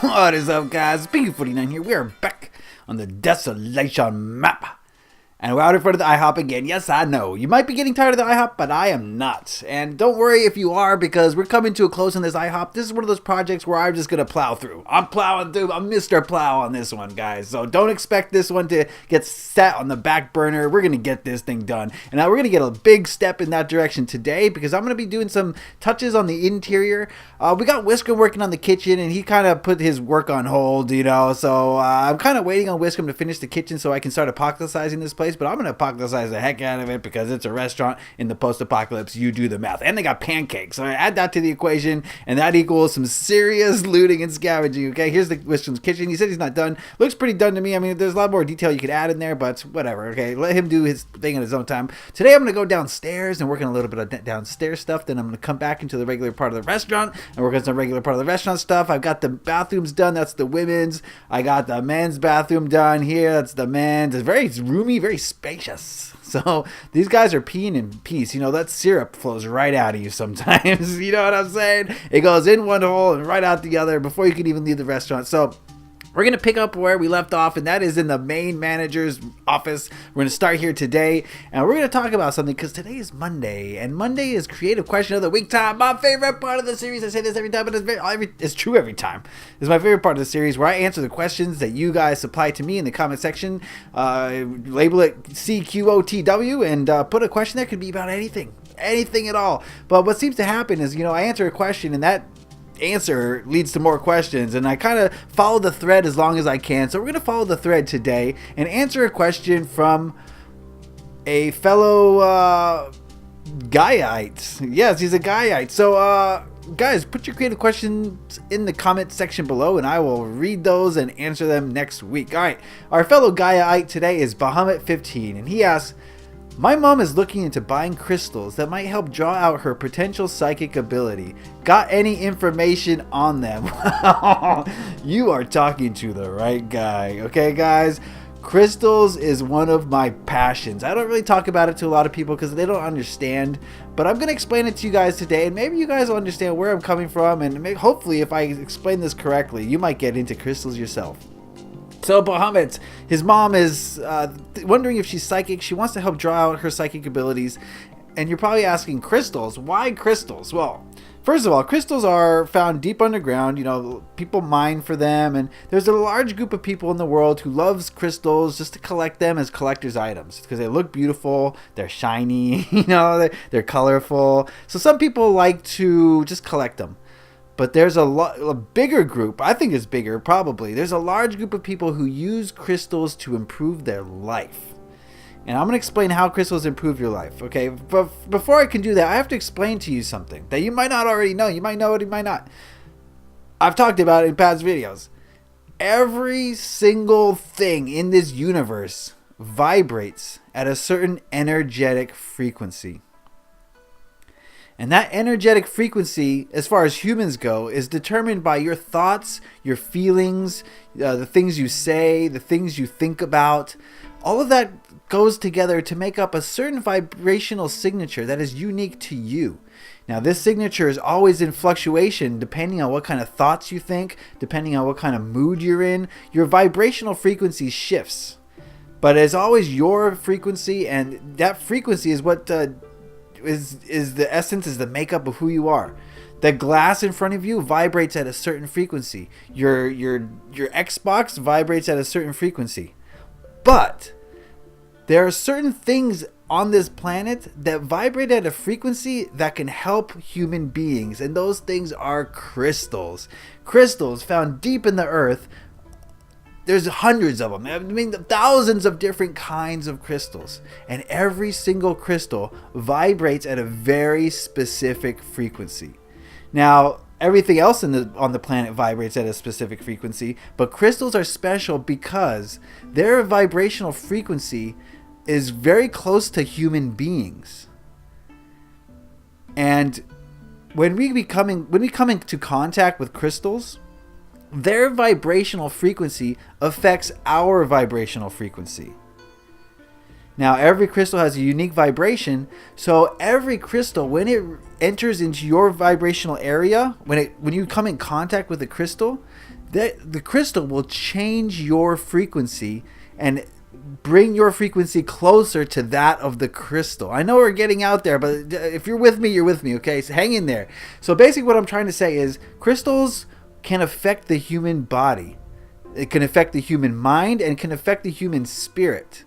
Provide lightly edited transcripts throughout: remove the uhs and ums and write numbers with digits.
What is up, guys? Beancrew49 here. We are back on the Desolation map. And we're out in front of the IHOP again. Yes, I know. You might be getting tired of the IHOP, but I am not. And don't worry if you are, because we're coming to a close on this IHOP. This is one of those projects where I'm just going to plow through. I'm plowing through. I'm Mr. Plow on this one, guys. So don't expect this one to get set on the back burner. We're going to get this thing done. And now we're going to get a big step in that direction today, because I'm going to be doing some touches on the interior. We got Whisker working on the kitchen, and he kind of put his work on hold, you know. So I'm kind of waiting on Whisker to finish the kitchen so I can start apocalypsizing this place. But I'm going to apocalypsize the heck out of it because it's a restaurant in the post-apocalypse. You do the math. And they got pancakes. So I add that to the equation, and that equals some serious looting and scavenging. Okay, here's the Whisker's kitchen. He said he's not done. Looks pretty done to me. I mean, there's a lot more detail you could add in there, but whatever. Okay, let him do his thing in his own time. Today I'm going to go downstairs and work on a little bit of downstairs stuff. Then I'm going to come back into the regular part of the restaurant and work on some regular part of the restaurant stuff. I've got the bathrooms done. That's the women's. I got the men's bathroom done here. That's the men's. It's very roomy, very spacious. So these guys are peeing in peace. You know, that syrup flows right out of you sometimes. You know what I'm saying? It goes in one hole and right out the other before you can even leave the restaurant. So we're going to pick up where we left off, and that is in the main manager's office. We're going to start here today, and we're going to talk about something because today is Monday, and Monday is Creative Question of the Week time. My favorite part of the series. I say this every time, but it's true every time. It's my favorite part of the series where I answer the questions that you guys supply to me in the comment section. Label it CQOTW and put a question that could be about anything at all. But what seems to happen is, you know, I answer a question, and that answer leads to more questions, and I kind of follow the thread as long as I can. So we're going to follow the thread today and answer a question from a fellow guyite. Yes, he's a guyite. So guys, put your creative questions in the comment section below, and I will read those and answer them next week. All right, our fellow guyite today is Bahamut15, and he asks, my mom is looking into buying crystals that might help draw out her potential psychic ability. Got any information on them? You are talking to the right guy. Okay, guys? Crystals is one of my passions. I don't really talk about it to a lot of people because they don't understand. But I'm going to explain it to you guys today. And maybe you guys will understand where I'm coming from. And maybe, hopefully, if I explain this correctly, you might get into crystals yourself. So Bahamut, his mom is wondering if she's psychic. She wants to help draw out her psychic abilities. And you're probably asking, crystals? Why crystals? Well, first of all, crystals are found deep underground. You know, people mine for them. And there's a large group of people in the world who loves crystals just to collect them as collector's items. Because they look beautiful. They're shiny. You know, they're colorful. So some people like to just collect them. But there's a bigger group, I think it's bigger probably, there's a large group of people who use crystals to improve their life. And I'm going to explain how crystals improve your life, okay? But before I can do that, I have to explain to you something that you might not already know. You might know it, you might not. I've talked about it in past videos. Every single thing in this universe vibrates at a certain energetic frequency. And that energetic frequency, as far as humans go, is determined by your thoughts, your feelings, the things you say, the things you think about. All of that goes together to make up a certain vibrational signature that is unique to you. Now, this signature is always in fluctuation depending on what kind of thoughts you think, depending on what kind of mood you're in. Your vibrational frequency shifts. But it's always your frequency, and that frequency is what is the essence, is the makeup of who you are. The glass in front of you vibrates at a certain frequency. Your Xbox vibrates at a certain frequency. But there are certain things on this planet that vibrate at a frequency that can help human beings, and those things are crystals. Crystals found deep in the earth. There's hundreds of them. I mean, thousands of different kinds of crystals. And every single crystal vibrates at a very specific frequency. Now, everything else on the planet vibrates at a specific frequency, but crystals are special because their vibrational frequency is very close to human beings. And when we come into contact with crystals, their vibrational frequency affects our vibrational frequency. Now, every crystal has a unique vibration, so every crystal, when it enters into your vibrational area, when you come in contact with a crystal, the crystal will change your frequency and bring your frequency closer to that of the crystal. I know we're getting out there, but if you're with me, you're with me, okay? So hang in there. So basically what I'm trying to say is crystals can affect the human body. It can affect the human mind and can affect the human spirit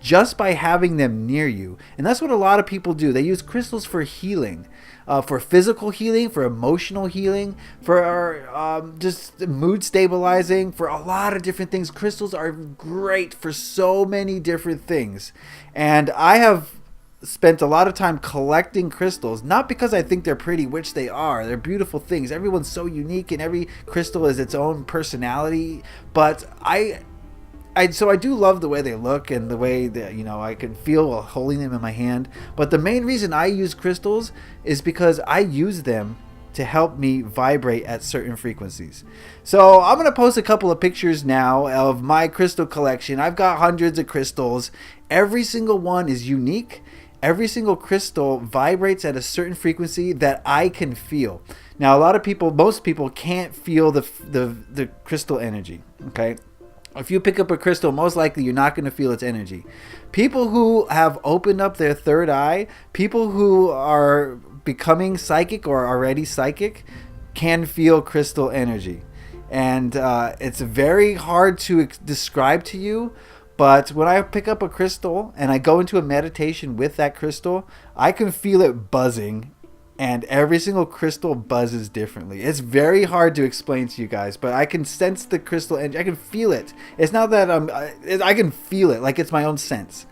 just by having them near you. And that's what a lot of people do. They use crystals for healing, for physical healing, for emotional healing, for just mood stabilizing, for a lot of different things. Crystals are great for so many different things. And I have spent a lot of time collecting crystals, not because I think they're pretty, which they are. They're beautiful things. Everyone's so unique and every crystal is its own personality. But I do love the way they look and the way that, I can feel while holding them in my hand. But the main reason I use crystals is because I use them to help me vibrate at certain frequencies. So I'm going to post a couple of pictures now of my crystal collection. I've got hundreds of crystals. Every single one is unique. Every single crystal vibrates at a certain frequency that I can feel. Now, most people can't feel the crystal energy, okay? If you pick up a crystal, most likely you're not going to feel its energy. People who have opened up their third eye, people who are becoming psychic or already psychic, can feel crystal energy. And it's very hard to describe to you, but when I pick up a crystal and I go into a meditation with that crystal, I can feel it buzzing. And every single crystal buzzes differently. It's very hard to explain to you guys, but I can sense the crystal energy. I can feel it. It's not that I can feel it like it's my own sense.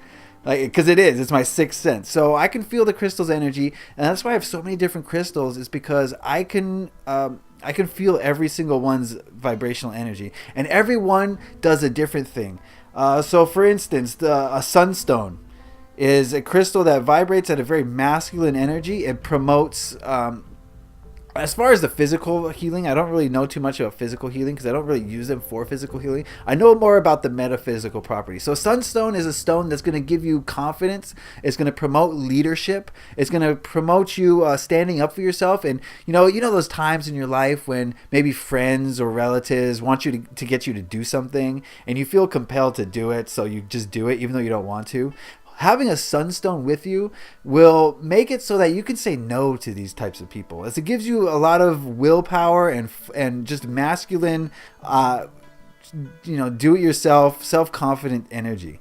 Because it's my sixth sense. So I can feel the crystal's energy, and that's why I have so many different crystals, is because I can feel every single one's vibrational energy. And every one does a different thing. So for instance, a sunstone is a crystal that vibrates at a very masculine energy. It promotes, as far as the physical healing, I don't really know too much about physical healing because I don't really use them for physical healing. I know more about the metaphysical properties. So sunstone is a stone that's going to give you confidence. It's going to promote leadership. It's going to promote you standing up for yourself. And you know those times in your life when maybe friends or relatives want you to get you to do something and you feel compelled to do it, so you just do it even though you don't want to. Having a sunstone with you will make it so that you can say no to these types of people, as it gives you a lot of willpower and just masculine, do-it-yourself, self-confident energy.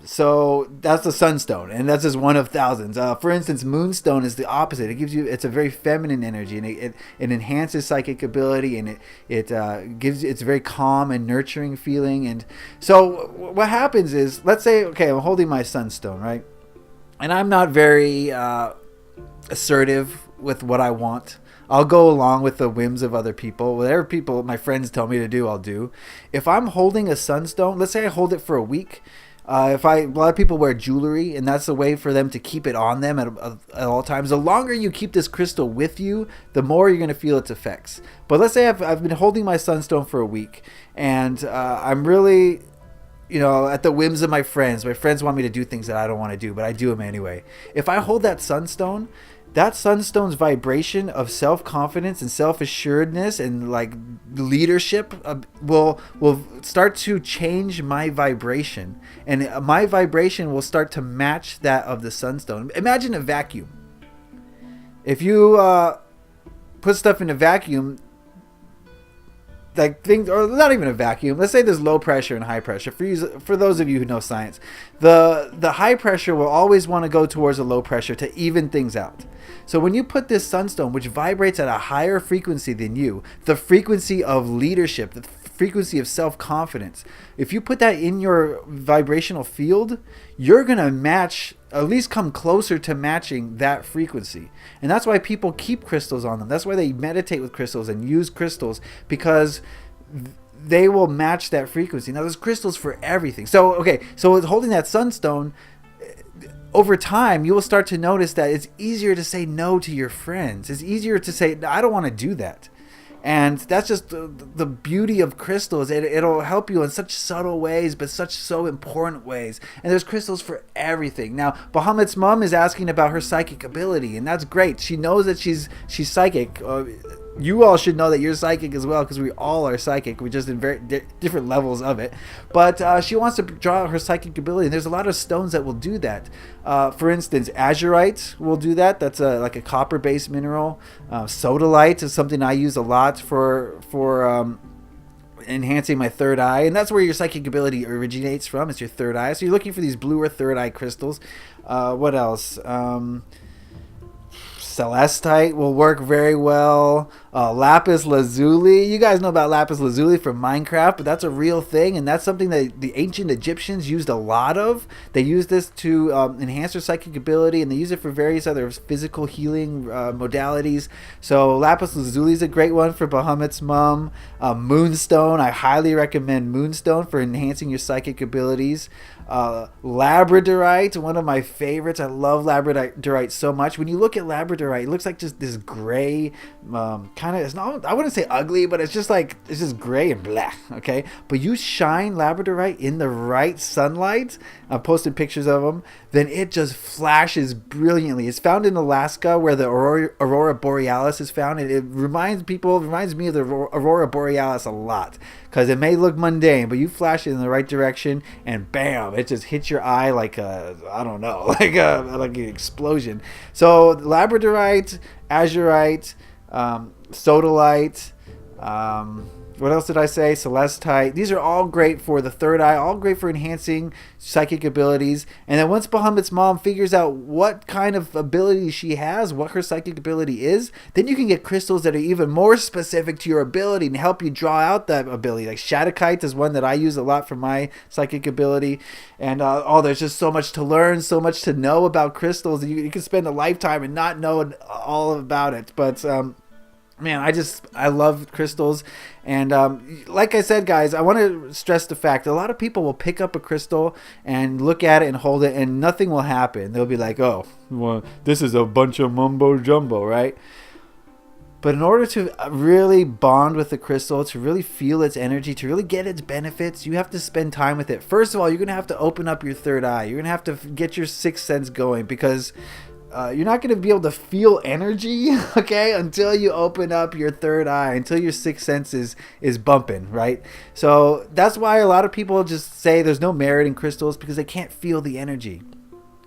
So that's the sunstone, and that's just one of thousands. For instance, moonstone is the opposite. It's a very feminine energy, and it enhances psychic ability, and it's a very calm and nurturing feeling. And so what happens is, let's say, okay, I'm holding my sunstone, right? And I'm not very assertive with what I want. I'll go along with the whims of other people. Whatever my friends tell me to do, I'll do. If I'm holding a sunstone, let's say I hold it for a week. A lot of people wear jewelry, and that's a way for them to keep it on them at all times. The longer you keep this crystal with you, the more you're going to feel its effects. But let's say I've been holding my sunstone for a week, and I'm really, at the whims of my friends. My friends want me to do things that I don't want to do, but I do them anyway. If I hold that sunstone's vibration of self-confidence and self-assuredness and like leadership will start to change my vibration, and my vibration will start to match that of the sunstone. Imagine a vacuum. If you put stuff in a vacuum, like things, or not even a vacuum. Let's say there's low pressure and high pressure. For those of you who know science, the high pressure will always want to go towards a low pressure to even things out. So when you put this sunstone, which vibrates at a higher frequency than you, the frequency of leadership, the frequency of self-confidence, if you put that in your vibrational field, you're going to match, at least come closer to matching that frequency. And that's why people keep crystals on them. That's why they meditate with crystals and use crystals, because they will match that frequency. Now, there's crystals for everything. So with holding that sunstone, over time, you will start to notice that it's easier to say no to your friends. It's easier to say, I don't want to do that. And that's just the beauty of crystals. It'll help you in such subtle ways, but so important ways. And there's crystals for everything. Now, Bahamut's mom is asking about her psychic ability, and that's great. She knows that she's psychic. you all should know that you're psychic as well, because we all are psychic. We're just in very different levels of it. But she wants to draw out her psychic ability. And there's a lot of stones that will do that. For instance, azurite will do that. That's like a copper-based mineral. Sodalite is something I use a lot for enhancing my third eye, and that's where your psychic ability originates from. It's your third eye. So you're looking for these blue or third eye crystals. What else? Celestite will work very well. Lapis lazuli. You guys know about lapis lazuli from Minecraft, but that's a real thing, and that's something that the ancient Egyptians used a lot of. They used this to enhance their psychic ability, and they use it for various other physical healing modalities. So lapis lazuli is a great one for Bahamut's mom. Moonstone. I highly recommend Moonstone for enhancing your psychic abilities. Labradorite, one of my favorites. I love labradorite so much. When you look at labradorite, it looks like just this gray kind of, it's not, I wouldn't say ugly, but it's just gray and black. Okay, but you shine labradorite in the right sunlight. I've posted pictures of them. Then it just flashes brilliantly. It's found in Alaska, where the aurora borealis is found. It reminds me of the aurora borealis a lot, because it may look mundane, but you flash it in the right direction, and bam, it just hits your eye like like an explosion. So labradorite, azurite, sodalite, what else did I say? Celestite. These are all great for the third eye, all great for enhancing psychic abilities. And then once Bahamut's mom figures out what kind of ability she has, what her psychic ability is, then you can get crystals that are even more specific to your ability and help you draw out that ability. Like Shadakite is one that I use a lot for my psychic ability. And there's just so much to learn, so much to know about crystals. You can spend a lifetime and not know all about it. But man, I love crystals. And like I said, guys, I want to stress the fact that a lot of people will pick up a crystal and look at it and hold it, and nothing will happen. They'll be like, oh, well, this is a bunch of mumbo jumbo, right? But in order to really bond with the crystal, to really feel its energy, to really get its benefits, you have to spend time with it. First of all, you're going to have to open up your third eye. You're going to have to get your sixth sense going, because you're not going to be able to feel energy, okay, until you open up your third eye, until your sixth sense is bumping, right? So that's why a lot of people just say there's no merit in crystals, because they can't feel the energy.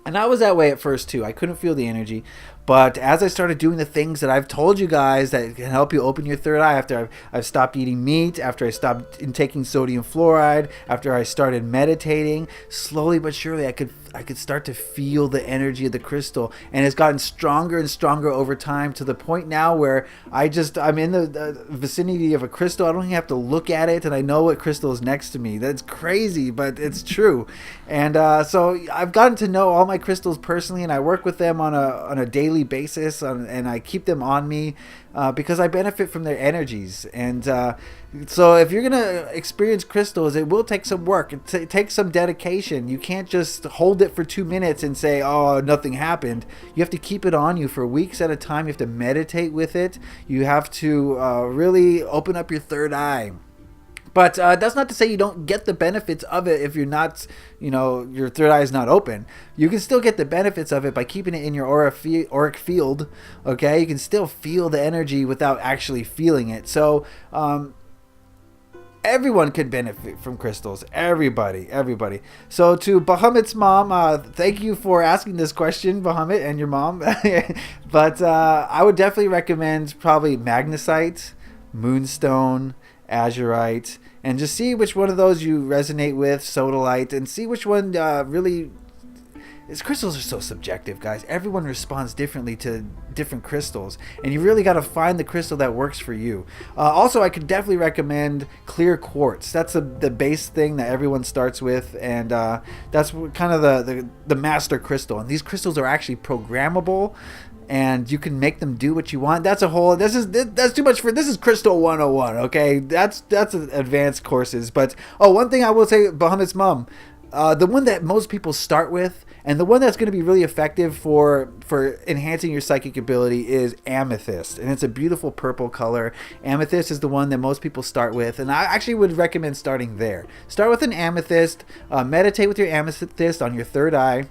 And I was that way at first too. I couldn't feel the energy. But as I started doing the things that I've told you guys that can help you open your third eye, after I've stopped eating meat, after I stopped taking sodium fluoride, after I started meditating, slowly but surely I could start to feel the energy of the crystal. And it's gotten stronger and stronger over time, to the point now where I'm in the vicinity of a crystal. I don't even have to look at it, and I know what crystal is next to me. That's crazy, but it's true. And so I've gotten to know all my crystals personally, and I work with them on a daily basis, and I keep them on me because I benefit from their energies. And so if you're gonna experience crystals, it will take some work. It takes some dedication. You can't just hold it for 2 minutes and say, oh, nothing happened. You have to keep it on you for weeks at a time. You have to meditate with it. You have to really open up your third eye. But that's not to say you don't get the benefits of it if you're not, your third eye is not open. You can still get the benefits of it by keeping it in your auric field, okay? You can still feel the energy without actually feeling it. So everyone could benefit from crystals. Everybody. So to Bahamut's mom, thank you for asking this question, Bahamut, and your mom. But I would definitely recommend probably magnesite, moonstone, azurite, and just see which one of those you resonate with, sodalite, and see which one really... Crystals are so subjective, guys. Everyone responds differently to different crystals, and you really got to find the crystal that works for you. Also, I could definitely recommend clear quartz. That's the base thing that everyone starts with, and that's kind of the master crystal. And these crystals are actually programmable, and you can make them do what you want. That's too much for this is Crystal 101, okay? That's advanced courses. But one thing I will say, Bahamut's mom, the one that most people start with, and the one that's going to be really effective for enhancing your psychic ability, is amethyst. And it's a beautiful purple color. Amethyst is the one that most people start with, and I actually would recommend starting there. Start with an amethyst, meditate with your amethyst on your third eye,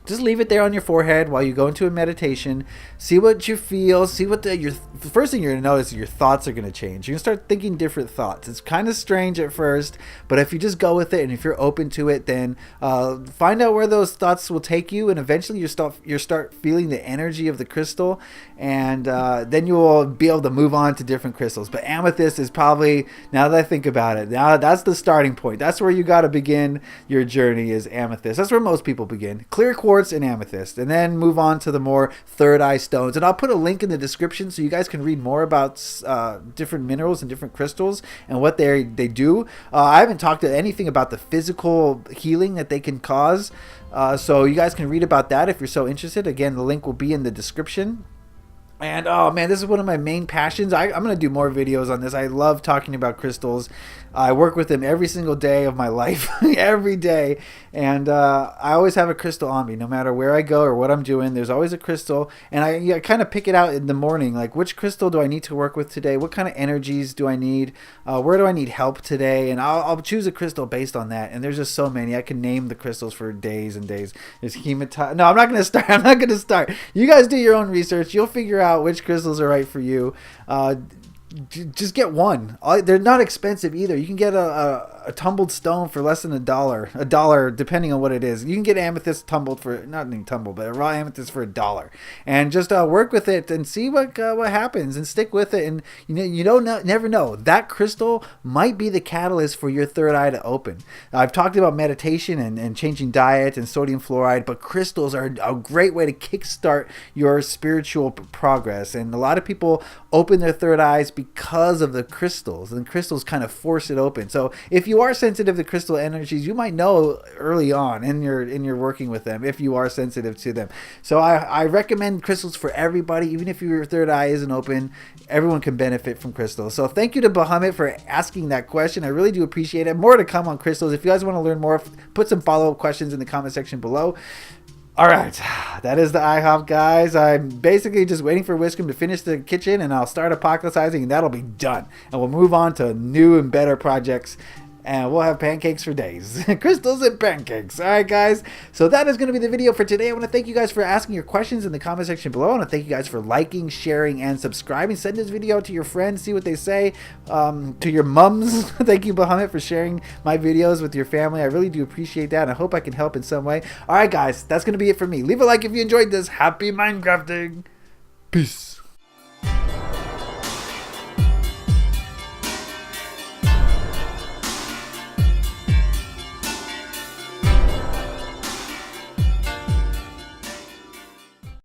Just leave it there on your forehead while you go into a meditation. See what you feel. See what the first thing you're going to notice is your thoughts are going to change. You're going to start thinking different thoughts. It's kind of strange at first, but if you just go with it and if you're open to it, then find out where those thoughts will take you, and eventually you start feeling the energy of the crystal, and then you will be able to move on to different crystals. But amethyst is probably, now that I think about it, now that's the starting point. That's where you got to begin your journey, is amethyst. That's where most people begin. Clear quartz and amethyst, and then move on to the more third eye stones. And I'll put a link in the description so you guys can read more about different minerals and different crystals and what they do. I haven't talked to anything about the physical healing that they can cause, so you guys can read about that if you're so interested. Again, the link will be in the description. And oh man, this is one of my main passions. I'm going to do more videos on this. I love talking about crystals. I work with them every single day of my life, every day. And I always have a crystal on me, no matter where I go or what I'm doing. There's always a crystal. And I kind of pick it out in the morning, like which crystal do I need to work with today? What kind of energies do I need? Where do I need help today? And I'll choose a crystal based on that. And there's just so many. I can name the crystals for days and days. There's hematite. No, I'm not going to start. I'm not going to start. You guys do your own research. You'll figure out which crystals are right for you. Just get one. They're not expensive either. You can get a tumbled stone for less than $1 depending on what it is. You can get amethyst tumbled for, not even tumbled, but a raw amethyst for $1, and just work with it and see what happens, and stick with it. And you never know, that crystal might be the catalyst for your third eye to open. I've talked about meditation and changing diet and sodium fluoride, but crystals are a great way to kickstart your spiritual progress. And a lot of people open their third eyes because of the crystals, and crystals kind of force it open. So if you are sensitive to crystal energies, you might know early on in your working with them if you are sensitive to them. So I recommend crystals for everybody. Even if your third eye isn't open, everyone can benefit from crystals. So thank you to Bahamut for asking that question. I really do appreciate it. More to come on crystals. If you guys want to learn more, put some follow-up questions in the comment section below. All right, that is the IHOP, guys. I'm basically just waiting for Whiskum to finish the kitchen, and I'll start apocalypsizing, and that'll be done. And we'll move on to new and better projects, and we'll have pancakes for days. Crystals and pancakes. All right, guys. So that is going to be the video for today. I want to thank you guys for asking your questions in the comment section below. I want to thank you guys for liking, sharing, and subscribing. Send this video to your friends. See what they say. To your mums. Thank you, Bahamut, for sharing my videos with your family. I really do appreciate that, and I hope I can help in some way. All right, guys. That's going to be it for me. Leave a like if you enjoyed this. Happy Minecrafting. Peace.